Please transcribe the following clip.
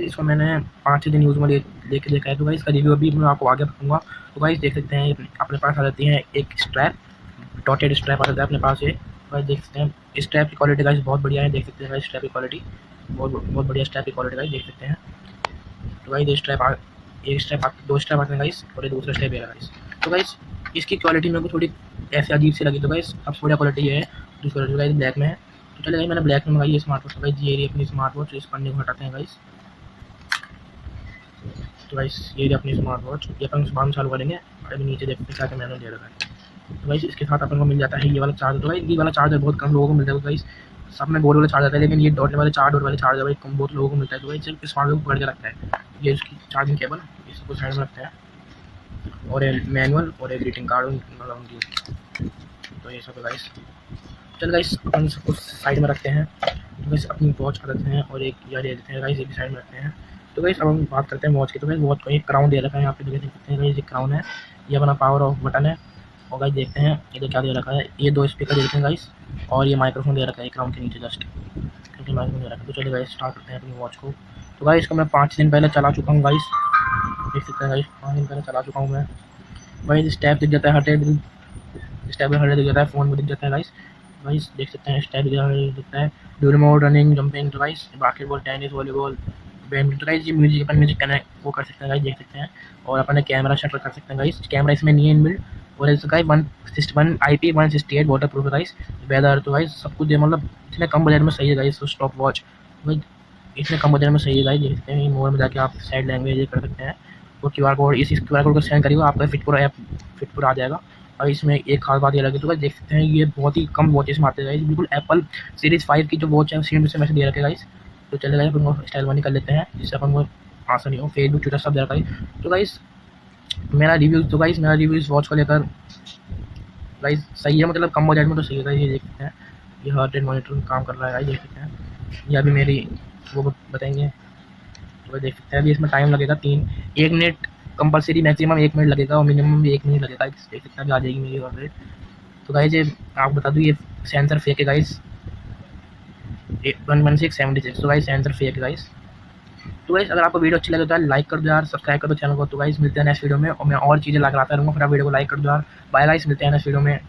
इसको मैंने 5-6 दिन यूज़ में लेके देखा है, तो गाइस इसका रिव्यू अभी मैं आपको आगे बताऊँगा। तो गाइस देख सकते हैं अपने पास आ जाती है एक स्ट्रैप, डॉटेड स्ट्रैप आ जाता है अपने पास ये। गाइस देख सकते हैं स्ट्रैप की क्वालिटी गाइस बहुत बढ़िया है, देख सकते हैं गाइस स्ट्रैप की क्वालिटी बहुत बढ़िया स्ट्रैप की क्वालिटी गाइस देख सकते हैं। तो गाइस एक स्ट्रैप 2 स्ट्रैप आते हैं गाइस, और ये दूसरा स्ट्रैप है गाइस। तो गाइस इसकी क्वालिटी मेरे को थोड़ी ऐसे अजीब सी लगी, तो गाइस सबसे बढ़िया क्वालिटी ये है, दूसरी क्वालिटी गाइस ब्लैक में है। तो चलिए गाइस मैंने ब्लैक में मंगाई है स्मार्ट वॉच। तो गाइस ये रही अपनी स्मार्ट वॉच, इस पन्ने को हटाते हैं गाइस। तो गाइस ये रही अपनी स्मार्ट वॉच, ये अपन सुबह में चालू करेंगे और अभी नीचे देखते हैं क्या मैंने दे रखा है। तो गाइस इसके साथ अपन को मिल जाता है ये वाला चार्जर। तो गाइस ये वाला चार्जर बहुत कम लोगों को मिलता है गाइस, सब में बोर्ड वाला चार्जर आता है, लेकिन ये डॉट वाले 4 डॉट वाले चार्जर भाई कम बहुत लोगों को मिलता है। तो गाइस सिर्फ स्मार्ट वॉच पकड़ के रखता है, ये उसकी चार्जिंग केबल इसको साइड में रखता है, और मैनुअल और ग्रीटिंग कार्ड उनकी। तो ये सब गाइस, चल गाइस अपन सब कुछ साइड में रखते हैं। तो गाइस अपनी वॉच कर देते हैं और एक यार दे देते हैं गाइस, ये भी साइड में रखते हैं। तो गाइस अब हम बात करते हैं वॉच की। तो गाइस वॉच को एक क्राउन दे रखा है, यहाँ पे देख सकते हैं गाइस ये क्राउन है, ये अपना पावर ऑफ बटन है। और गाइस देखते हैं इधर क्या दे रखा है, ये 2 स्पीकर दे रखे हैं गाइस, और ये माइक्रोफोन दे रखा है क्राउन के नीचे जस्ट, क्योंकि माइक्रोफोन दे रखा है। तो चलिए गाइस स्टार्ट करते हैं अपनी वॉच को। तो गाइस इसको मैं 5 दिन पहले चला चुका हूँ गाइस, देख सकते हैं गाइस 5 दिन पहले चला चुका हूँ मैं। गाइस स्टेप दिख जाता है, स्टेप दिख जाता है, फ़ोन में दिख जाता है गाइस। गाइस देख सकते हैं स्टेप दिखता है, ड्यूल मोड, रनिंग, जंपिंग, तो guys basketball, tennis, volleyball, badminton. तो गाइस ये म्यूजिक अपन म्यूजिक कनेक्ट वो कर सकते हैं गाइस, देख सकते हैं। और अपन कैमरा शटर कर सकते हैं गाइस, कैमरा इसमें नहीं है इनबिल्ट। और इसका गाइस 161 IP 168 वाटर प्रूफ है गाइस, वेदर। तो गाइस सब कुछ मतलब इतने कम बजट में सही है गाइस। तो स्टॉप वॉच इतने कम बजट में सही है गाइस, देख सकते हैं। मोड में जाके आप साइड लैंग्वेज कर सकते हैं, वो QR कोड, इस QR कोड को स्कैन करिएगा, आपका फिटपुर ऐप फिटपुर आ जाएगा। और इसमें एक खास बात ये लगी, तो गाइस देख सकते हैं ये बहुत ही कम वॉचेस में आते हैं गाइस, बिल्कुल एप्पल सीरीज़ 5 की जो वॉच है सेम टू सेम ऐसे दे रखे गाइस। तो चलिए गाइस अपन को स्टाइल वाली कर लेते हैं, जिससे अपन को आसानी हो, फेसबुक ट्विटर सब दे रखा है। तो गाइस मेरा रिव्यू इस वॉच को लेकर गाइस सही है, मतलब कम बजट में तो सही है गाइस। ये देख सकते हैं ये हार्ट रेट मॉनिटर काम कर रहा है गाइस, देख सकते हैं। ये अभी मेरी वो बताएंगे, तो देख सकते हैं अभी इसमें टाइम लगेगा 1 मिनट कंपलसरी, मैक्सिमम 1 मिनट लगेगा, और मिनिमम भी 1 मिनट लगेगा। देख सकते हैं अभी आ जाएगी मेरी हार्ट रेट। तो गाइस ये आपको बता दूँ, ये सेंसर फेक है गाइस, 11676। तो गाइस सेंसर फेक है गाइस। तो गाइस अगर आपको वीडियो अच्छी लगे तो लाइक कर दो यार, सब्सक्राइब कर दो चैनल को। तो गाइस मिलते हैं नेक्स्ट वीडियो में, और मैं और चीज़ें ला कर आता रहूँगा, फिर आप वीडियो को लाइक कर दो यार। बाय गाइस, मिलते हैं नेक्स्ट वीडियो में।